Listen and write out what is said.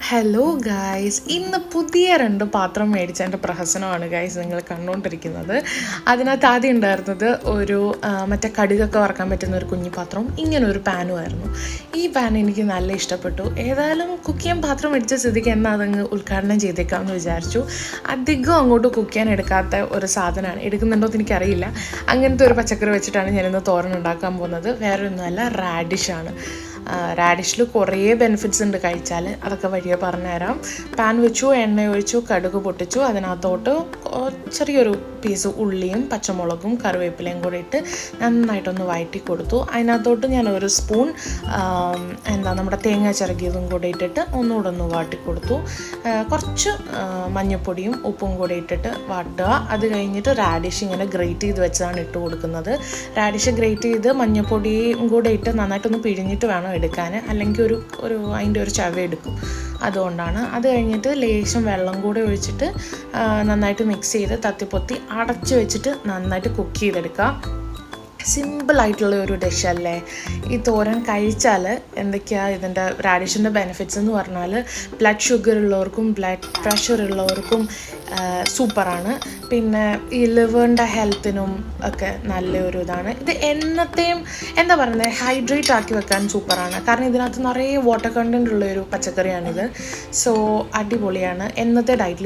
Hello guys, ഇന്ന് പുതിയ 2 പാത്രം മേടിച്ചതിൻ്റെ പ്രഹസനമാണ് ഗായ്സ് നിങ്ങൾ കണ്ടുകൊണ്ടിരിക്കുന്നത്. അതിനകത്ത് ആദ്യം ഉണ്ടായിരുന്നത് ഒരു മറ്റേ കടുകൊക്കെ വറക്കാൻ പറ്റുന്ന ഒരു കുഞ്ഞു പാത്രവും ഇങ്ങനെ ഒരു പാനുമായിരുന്നു. ഈ പാൻ എനിക്ക് നല്ല ഇഷ്ടപ്പെട്ടു. ഏതായാലും കുക്ക് ചെയ്യാൻ പാത്രം മേടിച്ച സ്ഥിതിക്ക് എന്നാൽ അതങ്ങ് ഉദ്ഘാടനം ചെയ്തേക്കാമെന്ന് വിചാരിച്ചു. അധികം അങ്ങോട്ട് കുക്ക് ചെയ്യാൻ എടുക്കാത്ത ഒരു സാധനമാണ്. എടുക്കുന്നുണ്ടോ എന്ന് എനിക്കറിയില്ല. അങ്ങനത്തെ ഒരു പച്ചക്കറി വെച്ചിട്ടാണ് ഞാനിന്ന് തോരൻ ഉണ്ടാക്കാൻ പോകുന്നത്. വേറെ ഒന്നുമല്ല, റാഡിഷാണ്. റാഡിഷിൽ കുറേ ബെനിഫിറ്റ്സ് ഉണ്ട് കഴിച്ചാൽ. അതൊക്കെ വഴിയെ പറഞ്ഞുതരാം. പാൻ വെച്ചു, എണ്ണ ഒഴിച്ചു, കടുക് പൊട്ടിച്ചു. അതിനകത്തോട്ട് ചെറിയൊരു പീസ് ഉള്ളിയും പച്ചമുളകും കറിവേപ്പിലയും കൂടി ഇട്ട് നന്നായിട്ടൊന്ന് വഴറ്റി കൊടുത്തു. അതിനകത്തോട്ട് ഞാൻ ഒരു സ്പൂൺ നമ്മുടെ തേങ്ങ ചിരകിയതും കൂടി ഇട്ടിട്ട് ഒന്നുകൂടെ ഒന്ന് വാട്ടി കൊടുത്തു. കുറച്ച് മഞ്ഞൾപ്പൊടിയും ഉപ്പും കൂടി ഇട്ടിട്ട് വാട്ടുക. അത് കഴിഞ്ഞിട്ട് റാഡിഷ് ഇങ്ങനെ ഗ്രേറ്റ് ചെയ്ത് വെച്ചതാണ് ഇട്ട് കൊടുക്കുന്നത്. റാഡിഷ് ഗ്രേറ്റ് ചെയ്ത് മഞ്ഞൾപ്പൊടിയും കൂടെ ഇട്ട് നന്നായിട്ടൊന്ന് പിഴിഞ്ഞിട്ട് വേണം എടുക്കാൻ, അല്ലെങ്കിൽ അതിൻ്റെ ഒരു ചവ എടുക്കും. അതുകൊണ്ടാണ്. അത് കഴിഞ്ഞിട്ട് ലേശം വെള്ളം കൂടെ ഒഴിച്ചിട്ട് നന്നായിട്ട് മിക്സ് ചെയ്ത് തത്തിപ്പൊത്തി അടച്ച് വെച്ചിട്ട് നന്നായിട്ട് കുക്ക് ചെയ്തെടുക്കുക. സിമ്പിളായിട്ടുള്ള ഒരു ഡിഷല്ലേ ഈ തോരൻ. കഴിച്ചാൽ എന്തൊക്കെയാണ് ഇതിൻ്റെ റാഡിഷിൻ്റെ ബെനിഫിറ്റ്സ് എന്ന് പറഞ്ഞാൽ, ബ്ലഡ് ഷുഗർ ഉള്ളവർക്കും ബ്ലഡ് പ്രഷർ ഉള്ളവർക്കും സൂപ്പറാണ്. പിന്നെ ഈ ലിവറിൻ്റെ ഹെൽത്തിനും ഒക്കെ നല്ലൊരു ഇതാണ്. ഇത് എന്നത്തെയും എന്താ പറയുന്നത്, ഹൈഡ്രേറ്റ് ആക്കി വെക്കാൻ സൂപ്പറാണ്. കാരണം ഇതിനകത്ത് നിറയെ വാട്ടർ കണ്ടൻറ് ഉള്ളൊരു പച്ചക്കറിയാണിത്. സോ അടിപൊളിയാണ്. എന്നത്തെ ഡയറ്റിൽ